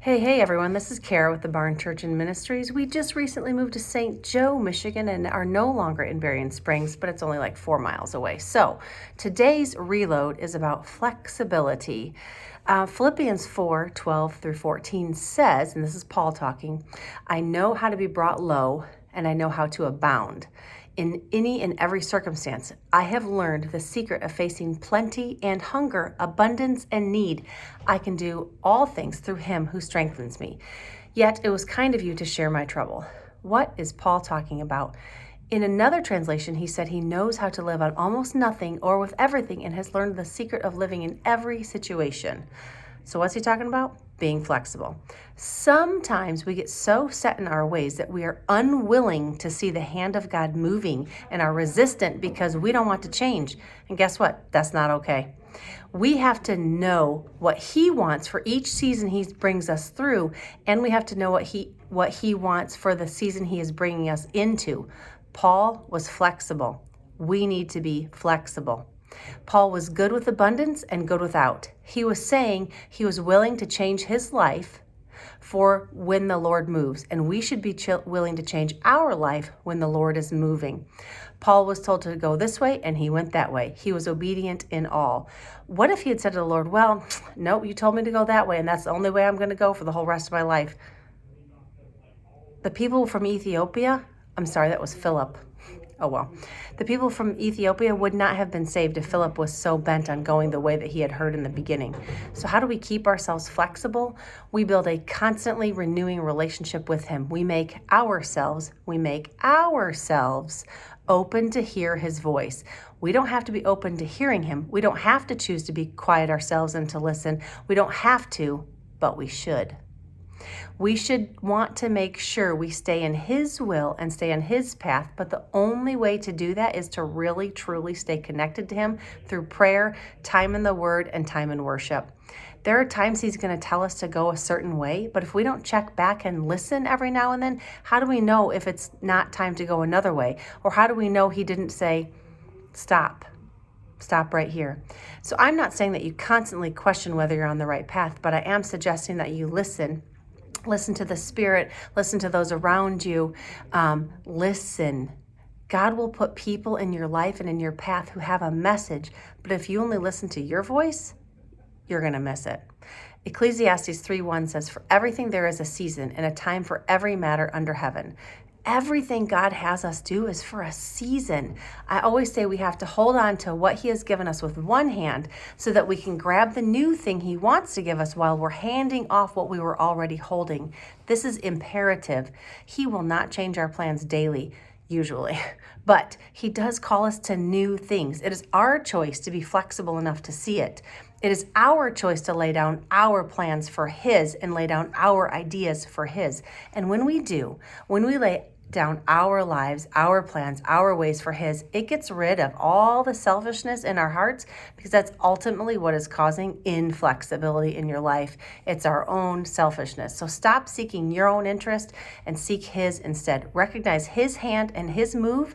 Hey everyone, this is Kara with the Barn Church and Ministries. We just recently moved to St. Joe, Michigan, and are no longer in Berrien Springs, but it's only like 4 miles away. So today's reload is about flexibility. Philippians 4:12 through 14 says, and this is Paul talking, I know how to be brought low, and I know how to abound. In any and every circumstance, I have learned the secret of facing plenty and hunger, abundance and need. I can do all things through him who strengthens me. Yet it was kind of you to share my trouble. What is Paul talking about? In another translation, he said he knows how to live on almost nothing or with everything and has learned the secret of living in every situation. So what's he talking about? Being flexible. Sometimes we get so set in our ways that we are unwilling to see the hand of God moving and are resistant because we don't want to change. And guess what? That's not okay. We have to know what he wants for each season he brings us through, and we have to know what he wants for the season he is bringing us into. Paul was flexible. We need to be flexible. Paul was good with abundance and good without. He was saying he was willing to change his life for when the Lord moves, and we should be willing to change our life when the Lord is moving. Paul was told to go this way, and he went that way. He was obedient in all. What if he had said to the Lord, well, no, you told me to go that way, and that's the only way I'm going to go for the whole rest of my life? The people from Ethiopia, that was Philip. Oh well. The people from Ethiopia would not have been saved if Philip was so bent on going the way that he had heard in the beginning. So how do we keep ourselves flexible? We build a constantly renewing relationship with him. We make ourselves open to hear his voice. We don't have to be open to hearing him. We don't have to choose to be quiet ourselves and to listen. We don't have to, but we should. We should want to make sure we stay in his will and stay on his path, but the only way to do that is to really, truly stay connected to him through prayer, time in the word, and time in worship. There are times he's going to tell us to go a certain way, but if we don't check back and listen every now and then, how do we know if it's not time to go another way? Or how do we know he didn't say, stop right here? So I'm not saying that you constantly question whether you're on the right path, but I am suggesting that you listen to the Spirit, listen to those around you, listen. God will put people in your life and in your path who have a message, but if you only listen to your voice, you're going to miss it. Ecclesiastes 3:1 says, for everything there is a season and a time for every matter under heaven. Everything God has us do is for a season. I always say we have to hold on to what he has given us with one hand so that we can grab the new thing he wants to give us while we're handing off what we were already holding. This is imperative. He will not change our plans daily, usually, but he does call us to new things. It is our choice to be flexible enough to see it. It is our choice to lay down our plans for his and lay down our ideas for his. And when we do, when we lay down our lives, our plans, our ways for his, it gets rid of all the selfishness in our hearts, because that's ultimately what is causing inflexibility in your life. It's our own selfishness. So stop seeking your own interest and seek his instead. Recognize his hand and his move,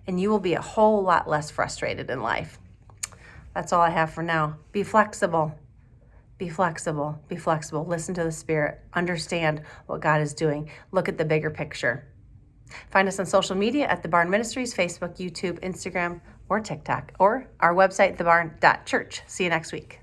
and you will be a whole lot less frustrated in life. That's all I have for now. Be flexible. Be flexible. Be flexible. Listen to the Spirit. Understand what God is doing. Look at the bigger picture. Find us on social media at The Barn Ministries, Facebook, YouTube, Instagram, or TikTok, or our website, thebarn.church. See you next week.